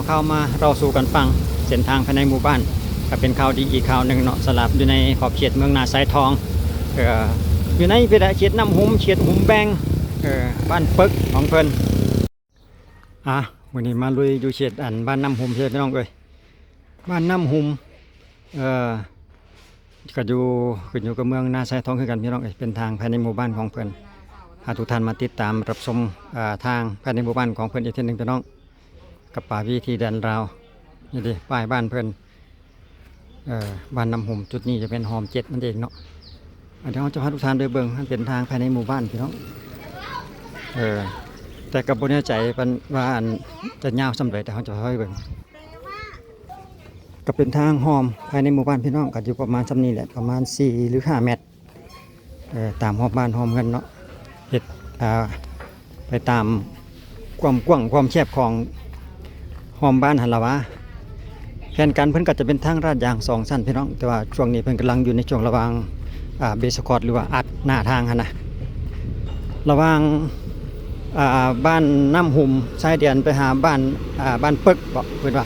เข้ามาเราสู่กันฟังเส้นทางภายในหมู่บ้านก็เป็นข่าวดีอีกข่าวหนึ่งเนาะสลับอยู่ในขอบเขตเมืองนาไซทองอยู่ในเขตน้ำหุ้มเขตหุ้มแบงบ้านปึกของเพิ่นวันนี้มาลุยอยู่เขตบ้านน้ำหุ้มเขตพี่น้องบ้านน้ำหุ้มก็อยู่ขึ้นอยู่กับเมืองนาไซทองคือกันพี่น้องเป็นทางภายในหมู่บ้านของเพิ่นทุกท่านมาติดตามรับชมทางภายในหมู่บ้านของเพิ่นอีกทีหนึ่งพี่น้องกับป่าวิธีแดนราวนี่ดิป้ายบ้านเพิ่นบ้านน้ำหุ่มจุดนี้จะเป็นหอมเจ็ดนั่นเองเนาะเดี๋ยวเราจะพาทุกท่านโดยเบิ่งมันเป็นทางภายในหมู่บ้านพี่น้องแต่กับบนแน่ใจว่าจะยาวสำเร็จแต่เขาจะค่อยเบิ่งก็เป็นทางหอมภายในหมู่บ้านพี่น้องก็อยู่ประมาณสำนี้แหละประมาณ4 หรือ 5 เมตรตามหอบบ้านหอมกันเนาะเห็ดไปตามความกว้างความแคบของหอมบ้านหันละวะแผนการเพิ่นก็จะเป็นทางลาดยาง2 ชั้นพี่น้องแต่ว่าช่วงนี้เพิ่นกำลังอยู่ในช่วงระหว่างเบสคอร์ดหรือว่าอัดหน้าทางหั่นนะระหว่างบ้านน้ำหุ่มชายแดนไปหาบ้านปึกบอกเพิ่นว่า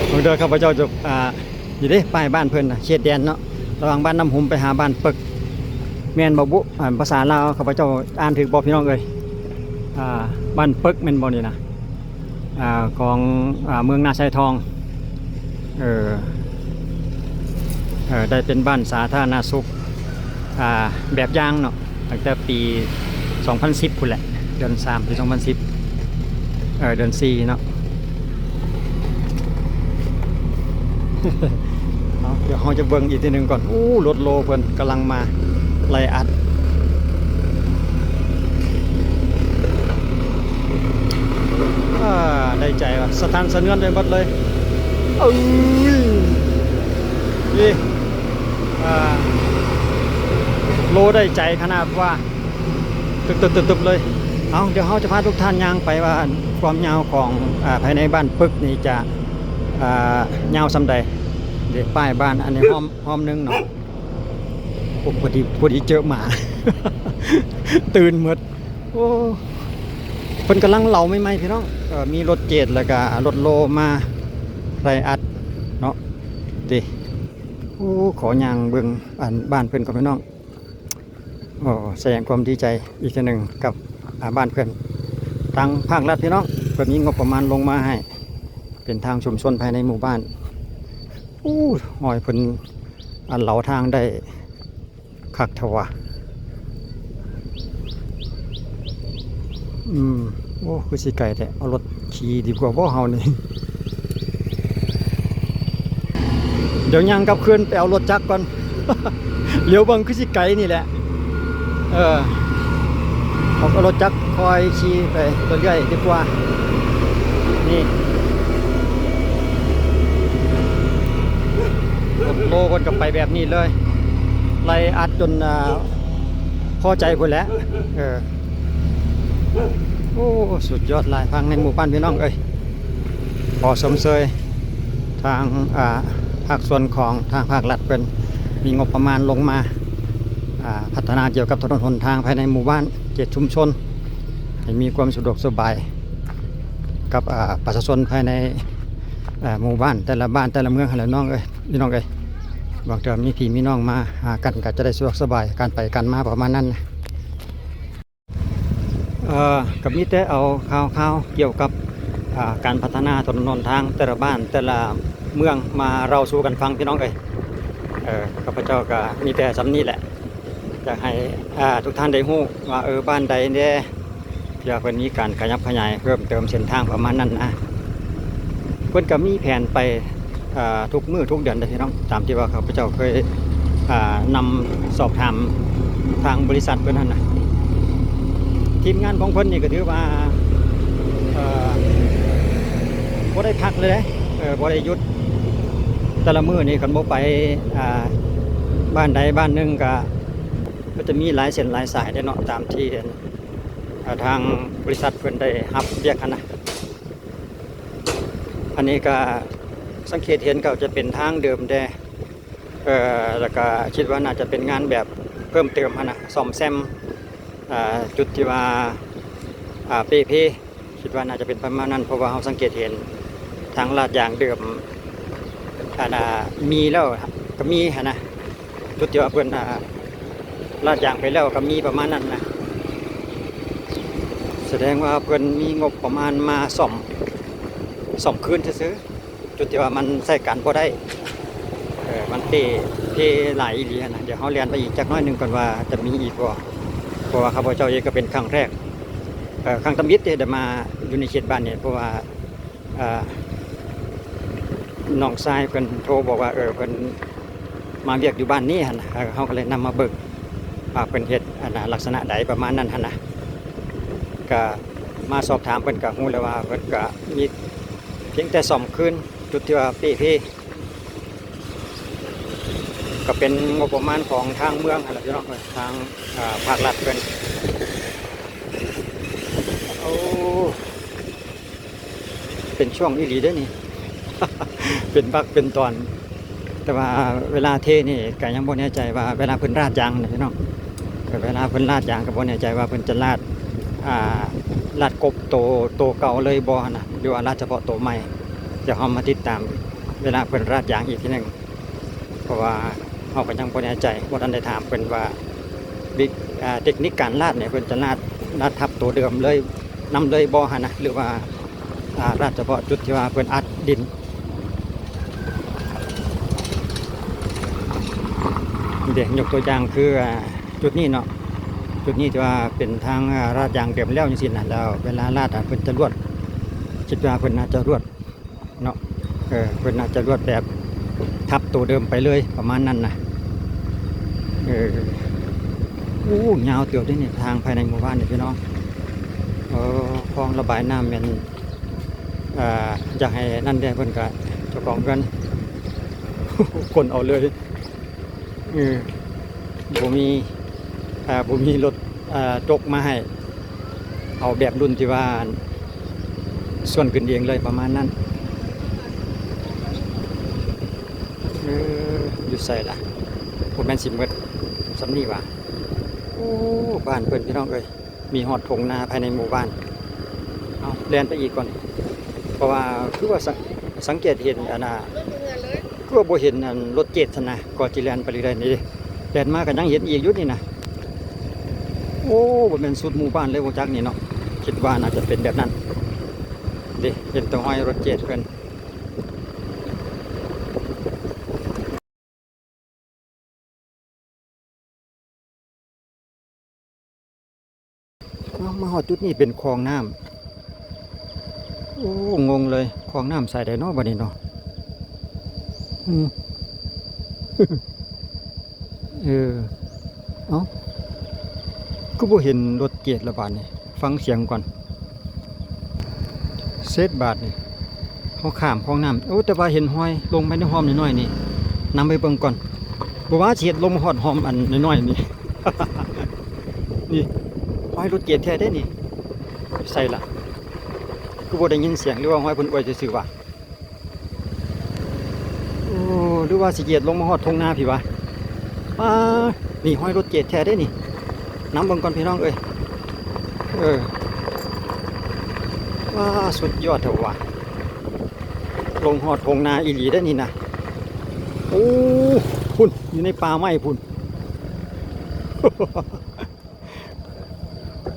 ผมเดินข้าพเจ้าจะอยู่ดิป้ายบ้านเพิ่นนะเขตแดนเนาะระหว่างบ้านน้ำหุ่มไปหาบ้านปึกแม่นบ่บุภาษาลาวข้าพเจ้าอ่านถูกบ่พี่น้องเอ้ยบ้านปึกแม่นบ่นี่นะของเมืองนาไซทองได้เป็นบ้านสาธารณสุขแบบอย่างเนาะตั้งแต่ปี 2010 พุ่นแหละเดือน 3 ปี 2010เดือน 4 เนาะ เดี๋ยวเราจะเบิ่งอีกทีหนึ่งก่อนรถโลเพิ่นกำลังมาไล่อัดได้ใจว่ะสถานสะเนือนไปหมดเลยนี่โลได้ใจขนาดว่าตึบเลยเดี๋ยวเราจะพาทุกท่านย่างไปว่าความยาวของภายในบ้านปึกนี่จะยาวสำใดเดี๋ยวป้ายบ้านอันนี้ห้อมนึงเนาะพอดีเจอหมา ตื่นหมดเพิ่นกำลังเหลาไม่พี่น้องมีรถเจ็ดแล้วก็รถโลมาไรอัดเนาะดิขอย่างเบิ่งบ้านเพิ่นกับพี่น้องแสดงความดีใจอีกทีหนึ่งกับบ้านเพิ่นทางภาครัฐพี่น้องเพิ่นมีงบประมาณลงมาให้เป็นทางชุมชนภายในหมู่บ้านหอยเพิ่นเหลาทางได้คักเถอะวะคือสิไก่แต่เอารถขี่ดีกว่าบ่เฮานี่ เดี๋ยวยังกลับคืนไปเอารถจักรก่อน เลี้ยวเบิ่งคือสิไก่นี่แหละเอารถจักรคอยขี่ไปเรื่อยๆดีกว่านี่รถโลคนกับไปแบบนี้เลยไล่อัดจนพอใจพุ่นแล้วสุดยอดลายพังในหมู่บ้านพี่น้องพอสมเสยทางภาคส่วนของทางภาครัฐเป็นมีงบประมาณลงมาพัฒนาเกี่ยวกับถนนหนทางภายในหมู่บ้านเขตชุมชนให้มีความสะดวกสบายกับประชาชนภายในหมู่บ้านแต่ละบ้านแต่ละเมืองพี่น้องบางเดือนมีพี่มีน้องมาหากันก็จะได้สะดวกสบายการไปกันมาประมาณนั้นกับมิเตเอาข่าวเกี่ยวกับการพัฒนาถนนหนทางแต่ละบ้านแต่ละเมืองมาเราสู่กันฟังพี่น้องข้าพเจ้าก็มีแต่สำนี้แหละอยากให้ทุกท่านได้รู้ว่าบ้านใดเนี่ยเพื่อเพิ่นมีการขยับขยายเพิ่มเติมเส้นทางประมาณนั้นนะเพิ่นก็มีแผนไปทุกมื้อทุกเดือนพี่น้องตามที่ว่าข้าพเจ้าเคยนำสอบถามทางบริษัทเพิ่นนั่นนะทีมงานของเพิ่นนี่ก็ถือว่าบ่ได้พักเลยบ่ได้หยุดแต่ละมื้อนี่คันบ่ไปบ้านใดบ้านหนึงก็จะมีหลายเส้นหลายสายได้เนาะตามที่ทางบริษัทเพิ่นได้รับเรียกกันนะอันนี้ก็สังเกตเห็นก็จะเป็นทางเดิมแดแล้วก็คิดว่าน่าจะเป็นงานแบบเพิ่มเติมนะซ่อมแซมจุดที่ว่าเป คิดว่าน่าจะเป็นประมาณนั้นเพราะว่าเราสังเกตเห็นทางลาดยางเดิมมีแล้วก็มีนะจุดที่ว่าเพิ่นลาดยางไปแล้วก็มีประมาณนั้นนะแสดงว่าเพิ่นมีงบประมาณมาซ่อมคืนซื้อจุดที่ว่ามันใช้การบ่ได้มันเทหลายอีหลีนะเดี๋ยวเขาเรียนไปอีกจักน้อยหนึงก่อนว่าจะมีอีกบ่เพราะว่าข้าพเจ้าเองก็เป็นครั้งแรกครั้งตำยิดที่ได้มาอยู่ในเขตบ้านเนี่ยเพราะว่าน้องชายเพิ่นโทรบอกว่าเพิ่นมาเวียกอยู่บ้านนี้หั่นนะเขาก็เลยนำมาเบิกว่าเพิ่นเฮ็ดลักษณะใดประมาณนั้นหั่นนะก็มาสอบถามเพิ่นก็ฮู้แล้วว่าเพิ่นก็มีเพียงแต่ซ่อมคืนจุดที่ว่าเป้ก็เป็นงบประมาณของทางเมืองอะไรพี่น้องทางภาครัฐเพิ่นโอ้เป็นช่วงอีหลีเด้อนี่ เป็นบักเป็นตอนแต่ว่าเวลาเทนี่ก็ยังบ่แน่ใจว่าเวลาเพิ่นราดยางนะพี่น้องเวลาเพิ่นราดยางก็บ่แน่ใจว่าเพิ่นจะลาดกบโตเก่าเลยบ่นะหรือว่าลาดเฉพาะโตใหม่เดี๋ยวเฮามาติดตามเวลาเพิ่นราดยางอีกทีนึงเพราะว่าเฮาก็ยังบ่แน่ใจบ่ทันได้ถามเพิ่นว่าเทคนิคการลาดเนี่ยเพิ่นจะลาดทับตัวเดิมเลยนำเลยบ่หั่นนะหรือว่าราดเฉพาะจุดที่ว่าเพิ่นอัดดินเดี๋ยวยกตัวอย่างคือจุดนี้เนาะจุดนี้ที่ว่าเป็นทางราดยางเดิมแล้วจังซี่น่ะแล้วเวลาลาดเพิ่นจะรวดคิดว่าเพิ่นน่าจะรวดเนาะเพิ่นน่าจะรวดแบบทับตัวเดิมไปเลยประมาณนั้นนะยาวเตียวด้วยเนี่ยทางภายในหมู่บ้านเนี่ยพี่น้องคลองระบายน้ำเป็นอยากให้นั่นได้เพิ่นก็เจ้าของกัน คนเอาเลยผมมีรถจกมาให้เอาแบบรุ่นที่ว่าส่วนขึ้นเองเลยประมาณนั้นอยู่ใส่ละผมแม่นสิเมดสำนีว่าโอ้บ้านเพิ่นพี่น้องเอ้ยมีหอดทงนาภายในหมู่บ้านเอาเดินไปอีกก่อนเพราะว่าคือว่าสังเกตเห็นก็บ่เห็นรถเจ็ดนะก็ที่แล่นไปเรื่อยๆนี่แล่นมาก็ยังเห็นอีกอยู่นี่นะโอ้บ่แม่นสุดหมู่บ้านเลยบ่จักนี่เนาะคิดว่าน่าจะเป็นแบบนั้นดิเห็นตัวห้อยรถเจ็ดเพิ่นมาหอดจุดนี้เป็นคลองน้ำโอ้งงเลยคลองน้ำใส่ได้เนาะบัดนี้เนาะเอ้าก็บ่เห็นรถเกียรละบาทนี่ฟังเสียงก่อนเศษบาทนี่เขาข้ามคลองน้ำโอ้แต่ว่าเห็นห้อยลงไปในหอมน้อยๆนี่นำไปเบิ่งก่อนบ่ว่าสิเฮ็ดลงหอดหอมอันน้อยๆนี่ นี่ห้อยรถเกียรแท้ได้นี่ใส่ละก็บ่ได้ยินเสียงหรือว่าห้อยเพิ่นอวยซื่อๆว่าโอ้หรือว่าสิเกียรลงมาฮอดทงนาพี่วะนี่ห้อยรถเกียรแท้ได้นี่น้ำเบิ่งก่อนพี่น้องเอ้ยว้าสุดยอดเถอะว่ะลงฮอดทงนาอีหลีได้นี่นะโอ้พุ่นอยู่ในป่าไม้พุ่น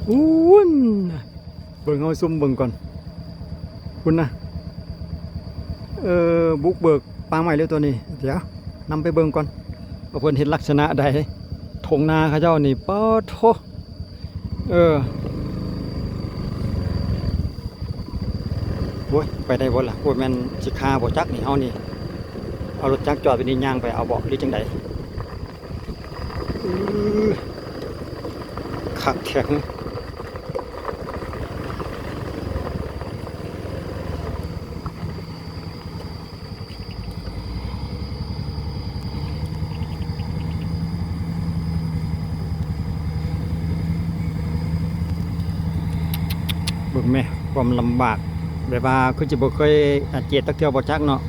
อุ้นเบิ่งเอาซุ่มเบิ่งก่อนคุณนะบุกเบิกปลาใหม่เลยตัวนี้เดี๋ยวนำไปเบิ่งก่อนว่าเพิ่นเห็นลักษณะใดทงนาเขาเจ้านี่ป๊อดโธโว้ยไปได้บ่ล่ะโอ้ยแม่นสิคาบ่จักนี่เฮานี่เอารถจักรจอดไปนี่ย่างไปเอาบ่หรือจังไดคักแข็งเบิ่งแม่ความลำบากแบบว่าคือจะบ่เคยเจ็ดตักเที่ยวบ่จักเนาะ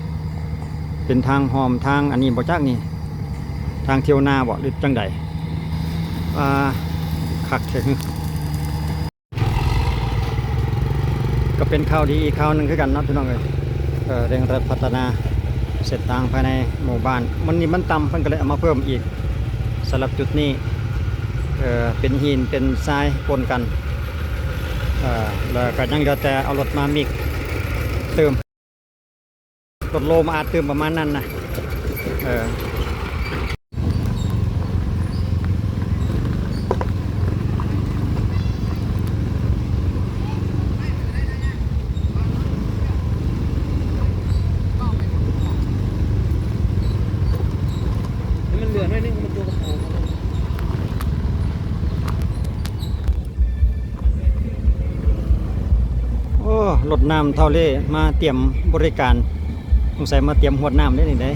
เป็นทางหอมทางอันนี้บ่จักนี่ทางเที่ยวนาบ่หรือจังใดคักแข็ง เป็นข่าวดีอีกข่าวหนึ่งคือกันเนาะพี่น้องเอ้ยเร่งรัดพัฒนาเส้นทางภายในหมู่บ้านมันนี่มันต่ำเพิ่นก็เลยเอามาเพิ่มอีกสำหรับจุดนี้เป็นหินเป็นทรายปนกันแล้วก็ยังเหลือแต่เอารถมามิกเติมรถโลมาอาจเติมประมาณนั้นนะมันเหลือหน่อยนึงมันตัวกระโปรง โอ้รถน้ำเท่าเล่มาเตรียมบริการสงสัยมาเตรียมหวดน้ำได้นี่ได้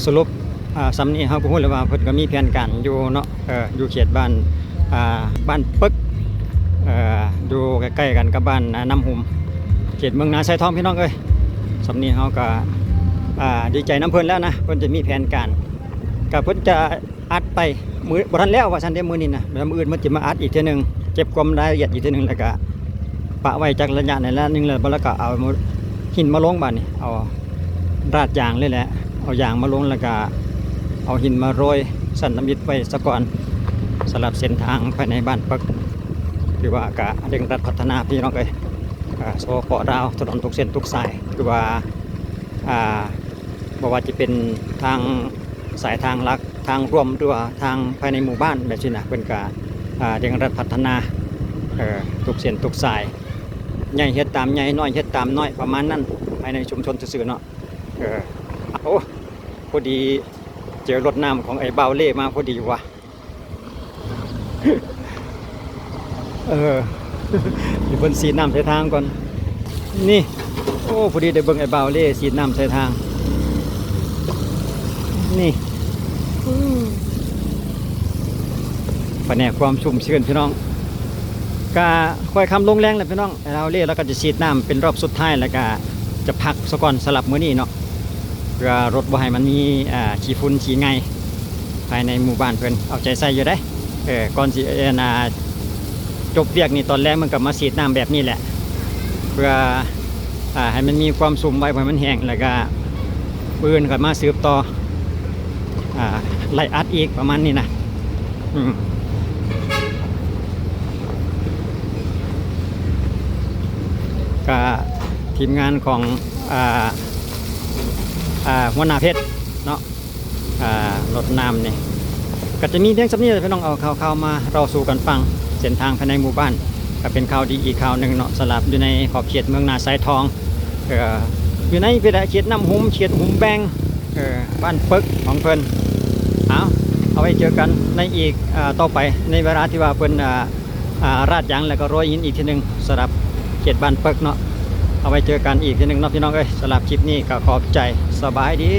สรุปสำนี้เขาก็พูดเลยว่าเพิ่นก็มีแผนการอยู่เนาะอยู่เขตบ้านบ้านปึกอยู่ใกล้ๆกันกับบ้านน้ำหุมเขตเมืองนาไซทองพี่น้องเอ้ยสำนี้เขาก็ดีใจน้ำเพิ่นแล้วนะเพิ่นจะมีแผนการกับเพิ่นจะอัดไปมือบ่ทันแล้วว่าซั่นเด้มื้อนี้นะแล้วมื้ออื่นมันจะมาอัดอีกเทื่อนึงเก็บความรายละเอียดอีกเทื่อนึงแล้วก็ปะไว้จากระยะไหนละนึงแล้วแล้วก็เอาหินมาลงบัดนี้เอาราดยางเลยแหละเอายางมาลงแล้วก็เอาหินมาโรยสั่นน้ำมิดไว้ซะก่อนสำหรับเส้นทางภายในบ้านปักคือว่ากะเร่งรัดพัฒนาพี่น้องเอ้ยโซเกาะดาวถนนทุกเส้นทุกสายคือว่าบอกว่าจะเป็นทางสายทางลักทางร่วมหรือว่าทางภายในหมู่บ้านแบบนี้นะเป็นการเร่งรัดพัฒนาทุกเส้นทุกสายใหญ่เฮ็ดตามใหญ่น้อยเฮ็ดตามน้อยประมาณนั้นภายในชุมชนซื่อๆเนาะโอ้พอดีเจอรถน้ำของไอ้เบาเล่มาพอดีว่ะ อยู่บนสีน้ำใส่ทางก่อนนี่โอ้พอดีได้เบิ่งไอ้เบาเล่สีน้ำใส่ทางนี่แผนกความชุ่มชื้นพี่น้องก็ค่อยคำลงแรงแหละพี่น้องเราเล่แล้วก็จะฉีดน้ำเป็นรอบสุดท้ายแล้วก็จะพักสะก่อนสลับมื้อนี้เนาะเพื่อรถบ่ให้มันมีขี้ฝุ่นขี้ไงภายในหมู่บ้านเพิ่นเอาใจใส่อยู่ได้ก่อนสิจบเวียกนี่ตอนแรกมันก็มาฉีดน้ำแบบนี้แหละเพื่อให้มันมีความสุ่มไว้ให้มันแห้งแล้วก็ปืนก็มาสืบต่อไล่อัดอีกประมาณนี้นะก็ทีมงานของหัวหน้าเพชรเนาะรถน้ำนี่ก็จะมีเพียงสักนิดพี่น้องเอาข่าวมาเราสู่กันฟังเส้นทางภายในหมู่บ้านก็เป็นข่าวดีอีกข่าวหนึ่งเนาะสลับอยู่ในขอบเขตเมืองนาไซทองอยู่ในเขตน้ำหุมเขตหุมแบงบ้านปึกของเพิ่นเอาไว้เจอกันในอีกต่อไปในเวลาที่ว่าเพิ่นราดยางแล้วก็โรยหินอีกทีหนึ่งสำหรับเขตบ้านปึกเนาะเอาไว้เจอกันอีกทีหนึ่งเนาะพี่น้องเอ้ยสำหรับคลิปนี้ก็ขอบใจสบายดี